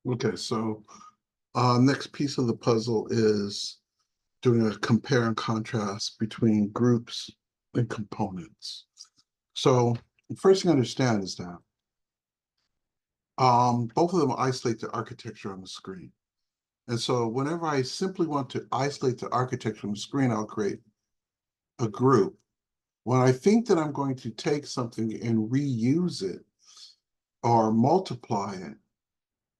Okay, so next piece of the puzzle is doing a compare and contrast between groups and components. So the first thing to understand is that both of them isolate the architecture on the screen. And so whenever I simply want to isolate the architecture on the screen, I'll create a group. When I think that I'm going to take something and reuse it or multiply it,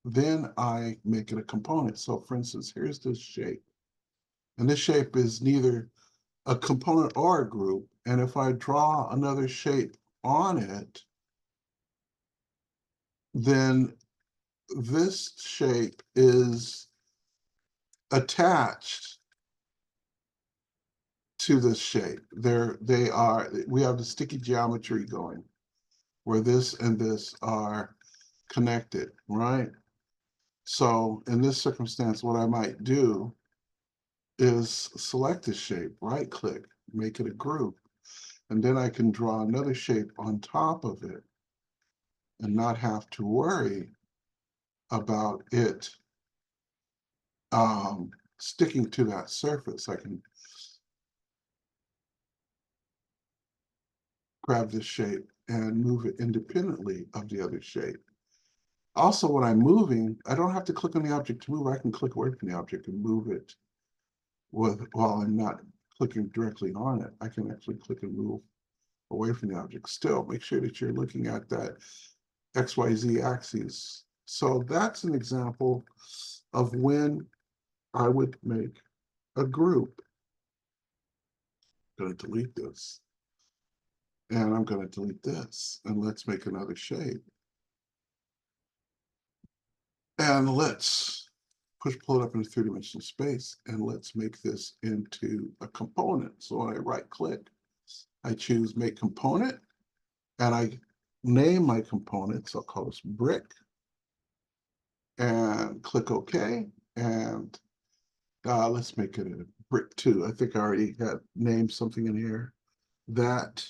then I make it a component. So for instance, here's this shape. And this shape is neither a component or a group. And if I draw another shape on it, then this shape is attached to this shape. We have the sticky geometry going where this and this are connected, right? So in this circumstance, what I might do is select the shape, right click, make it a group, and then I can draw another shape on top of it and not have to worry about it sticking to that surface. I can grab this shape and move it independently of the other shape. Also, when I'm moving, I don't have to click on the object to move. I can click away from the object and move it while I'm not clicking directly on it. I can actually click and move away from the object. Still, make sure that you're looking at that XYZ axis. So that's an example of when I would make a group. I'm going to delete this. And I'm going to delete this. And let's make another shape. And let's pull it up into three-dimensional space. And let's make this into a component. So when I right click, I choose make component. And I name my component. So I'll call this brick. And click OK. And let's make it a brick 2. I think I already had named something in here that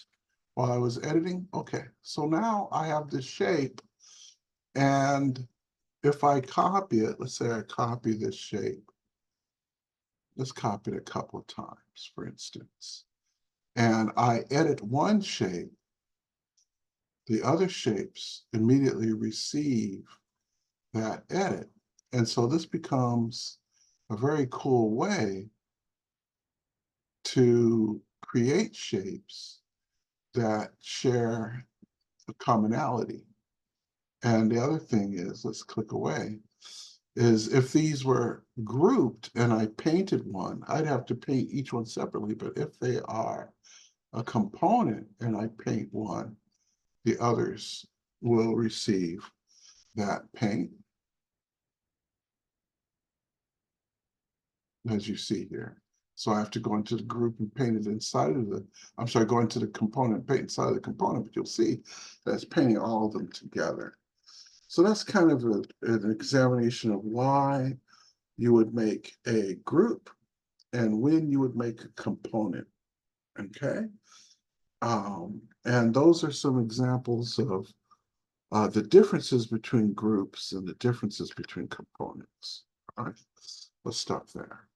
while I was editing. Okay, so now I have this shape, and if I copy it, let's say I copy this shape. Let's copy it a couple of times, for instance. And I edit one shape, the other shapes immediately receive that edit. And so this becomes a very cool way to create shapes that share a commonality. And the other thing is, let's click away, is if these were grouped and I painted one, I'd have to paint each one separately. But if they are a component and I paint one, the others will receive that paint, as you see here. So I have to go into the group and paint it inside of the, I'm sorry, go into the component, paint inside of the component, but you'll see that's painting all of them together. So that's kind of an examination of why you would make a group and when you would make a component, okay? And those are some examples of the differences between groups and the differences between components. All right, let's stop there.